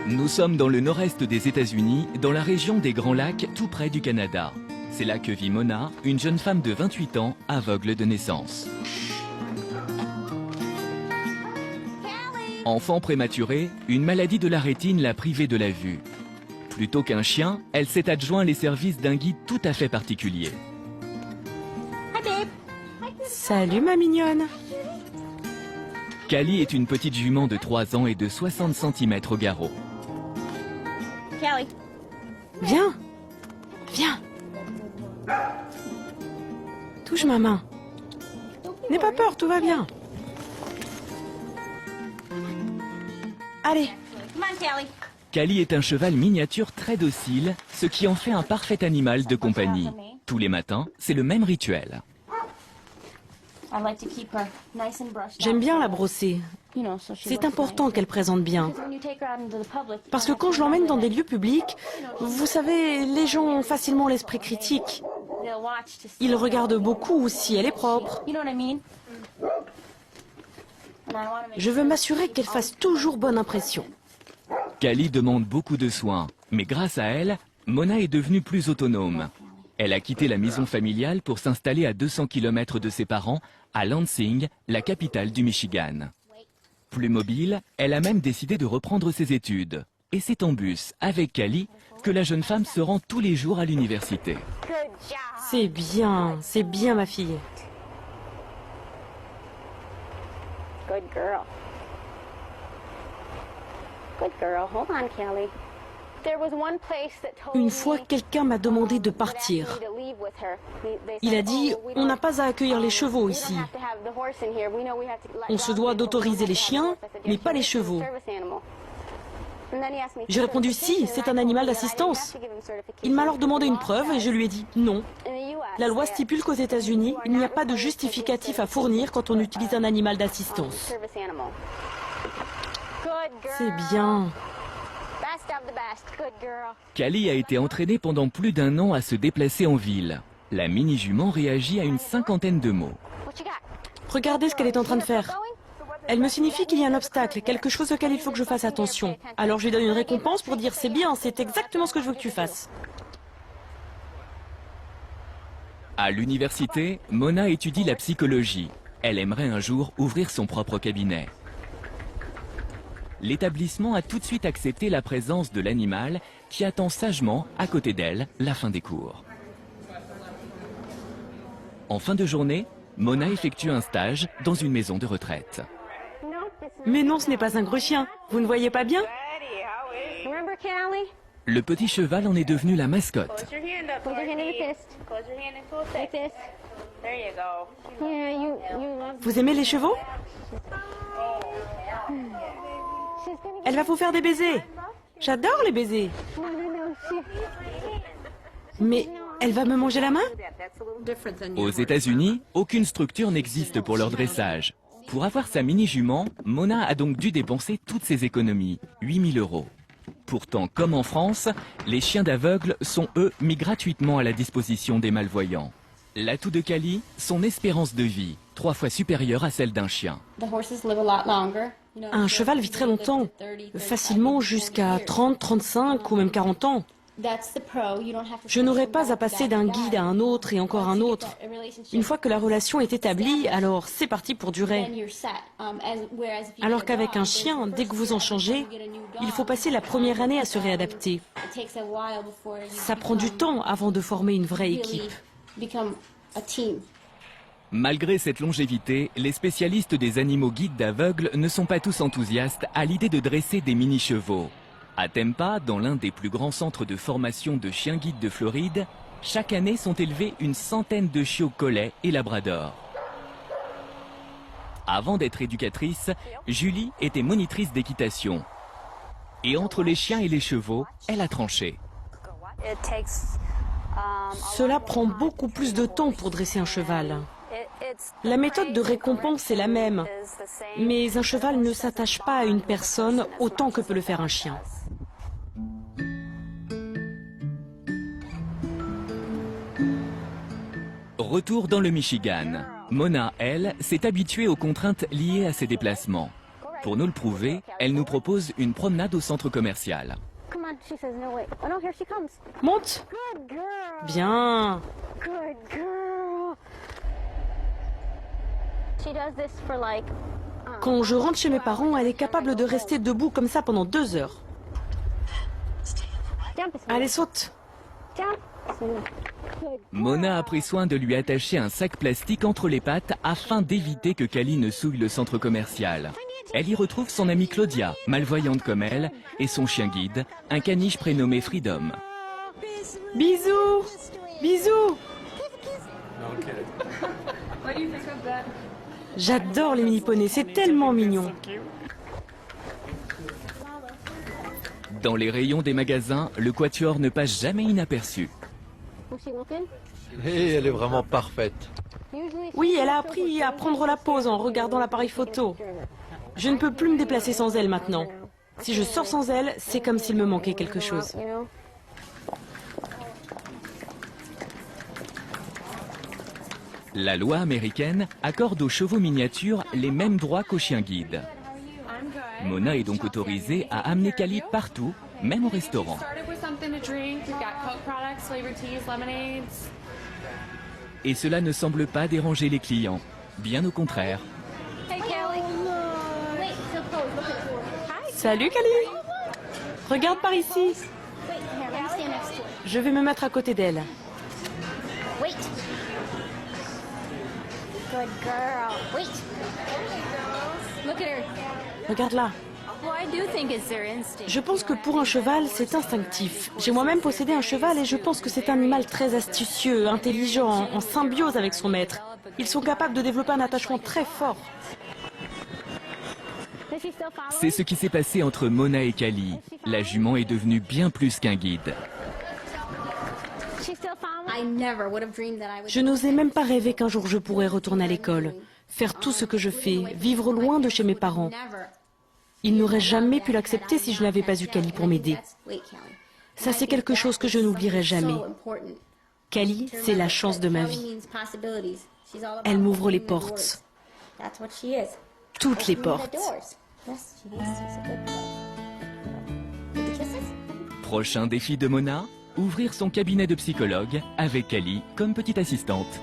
Nous sommes dans le nord-est des États-Unis, dans la région des Grands Lacs, tout près du Canada. C'est là que vit Mona, une jeune femme de 28 ans, aveugle de naissance. Enfant prématuré, une maladie de la rétine l'a privée de la vue. Plutôt qu'un chien, elle s'est adjoint les services d'un guide tout à fait particulier. Salut ma mignonne. Callie est une petite jument de 3 ans et de 60 cm au garrot. Callie. Viens. Viens. Touche ma main. N'aie pas peur, tout va bien. Allez. Come on, Callie. Callie est un cheval miniature très docile, ce qui en fait un parfait animal de compagnie. Tous les matins, c'est le même rituel. I like to keep her nice and brushed J'aime out. bien la brosser. C'est important qu'elle présente bien. Parce que quand je l'emmène dans des lieux publics, vous savez, les gens ont facilement l'esprit critique. Ils regardent beaucoup si elle est propre. Je veux m'assurer qu'elle fasse toujours bonne impression. Callie demande beaucoup de soins, mais grâce à elle, Mona est devenue plus autonome. Elle a quitté la maison familiale pour s'installer à 200 km de ses parents, à Lansing, la capitale du Michigan. Plus mobile, elle a même décidé de reprendre ses études. Et c'est en bus, avec Callie, que la jeune femme se rend tous les jours à l'université. C'est bien ma fille. Good girl. Good girl. Hold on, Callie. Une fois, quelqu'un m'a demandé de partir. Il a dit, on n'a pas à accueillir les chevaux ici. On se doit d'autoriser les chiens, mais pas les chevaux. J'ai répondu, si, c'est un animal d'assistance. Il m'a alors demandé une preuve et je lui ai dit, non. La loi stipule qu'aux États-Unis, il n'y a pas de justificatif à fournir quand on utilise un animal d'assistance. C'est bien. Callie a été entraînée pendant plus d'1 an à se déplacer en ville. La mini-jument réagit à une 50aine de mots. Regardez ce qu'elle est en train de faire. Elle me signifie qu'il y a un obstacle, quelque chose auquel il faut que je fasse attention. Alors je lui donne une récompense pour dire c'est bien, c'est exactement ce que je veux que tu fasses. À l'université, Mona étudie la psychologie. Elle aimerait un jour ouvrir son propre cabinet. L'établissement a tout de suite accepté la présence de l'animal qui attend sagement, à côté d'elle, la fin des cours. En fin de journée, Mona effectue un stage dans une maison de retraite. Mais non, ce n'est pas un gros chien. Vous ne voyez pas bien? Remember, Callie? Le petit cheval en est devenu la mascotte. Put your hand in the fist. Like this. There you go. Yeah, you love. Vous aimez les chevaux? Elle va vous faire des baisers. J'adore les baisers. Mais elle va me manger la main? Aux États-Unis, aucune structure n'existe pour leur dressage. Pour avoir sa mini-jument, Mona a donc dû dépenser toutes ses économies, 8 000 €. Pourtant, comme en France, les chiens d'aveugles sont, eux, mis gratuitement à la disposition des malvoyants. L'atout de Callie, son espérance de vie, 3 fois supérieure à celle d'un chien. Un cheval vit très longtemps, facilement jusqu'à 30, 35 ou même 40 ans. Je n'aurai pas à passer d'un guide à un autre et encore un autre. Une fois que la relation est établie, alors c'est parti pour durer. Alors qu'avec un chien, dès que vous en changez, il faut passer la première année à se réadapter. Ça prend du temps avant de former une vraie équipe. Malgré cette longévité, les spécialistes des animaux guides d'aveugles ne sont pas tous enthousiastes à l'idée de dresser des mini-chevaux. À Tampa, dans l'un des plus grands centres de formation de chiens guides de Floride, chaque année sont élevés une centaine de chiots collets et labradors. Avant d'être éducatrice, Julie était monitrice d'équitation. Et entre les chiens et les chevaux, elle a tranché. Cela prend beaucoup plus de temps pour dresser un cheval. La méthode de récompense est la même, mais un cheval ne s'attache pas à une personne autant que peut le faire un chien. Retour dans le Michigan. Mona, elle, s'est habituée aux contraintes liées à ses déplacements. Pour nous le prouver, elle nous propose une promenade au centre commercial. Come on, she says no way. Oh no, here she comes. Monte. Good girl. Bien. Good girl. She does this for like. Quand je rentre chez mes parents, elle est capable de rester debout comme ça pendant 2 heures. Jump. Allez, saute. Jump. Mona a pris soin de lui attacher un sac plastique entre les pattes afin d'éviter que Callie ne souille le centre commercial. Elle y retrouve son amie Claudia, malvoyante comme elle, et son chien guide, un caniche prénommé Freedom. Bisous. Bisous. J'adore les mini-poneys, c'est tellement mignon. Dans les rayons des magasins, le quatuor ne passe jamais inaperçu. Was she looking? Et elle est vraiment parfaite. Usually. Oui, elle a appris à prendre la pause en regardant l'appareil photo. Je ne peux plus me déplacer sans elle maintenant. Si je sors sans elle, c'est comme s'il me manquait quelque chose. You know. La loi américaine accorde aux chevaux miniatures les mêmes droits qu'aux chiens guides. Mona est donc autorisée à amener Callie partout, même au restaurant. Et cela ne semble pas déranger les clients, bien au contraire. Hey, Kelly. Wait, so close. Look at it. Salut Callie. Regarde par ici. Wait, here, let me stand next to her. Je vais me mettre à côté d'elle. Wait. Good girl. Wait. Look at her. Regarde là. Well, I do think it's their instinct. Je pense que pour un cheval, c'est instinctif. J'ai moi-même possédé un cheval et je pense que c'est un animal très astucieux, intelligent, en symbiose avec son maître. Ils sont capables de développer un attachement très fort. Does she still follow? C'est ce qui s'est passé entre Mona et Callie. La jument est devenue bien plus qu'un guide. She still follow? I never would have dreamed that I would. Je n'osais même pas rêver qu'un jour je pourrais retourner à l'école, faire tout ce que je fais, vivre loin de chez mes parents. Never. Ils n'auraient jamais pu l'accepter si je n'avais pas eu Callie pour m'aider. Wait, Kelly. Ça, c'est quelque chose que je n'oublierai jamais. So important. Callie, c'est la chance de ma Kelly vie. means possibilities. She's all about Elle m'ouvre les opening the portes, doors. That's what she is. toutes les Opening the portes. doors. Yes, she is. She's a good girl. With the kisses? Prochain défi de Mona, ouvrir son cabinet de psychologue avec Callie comme petite assistante.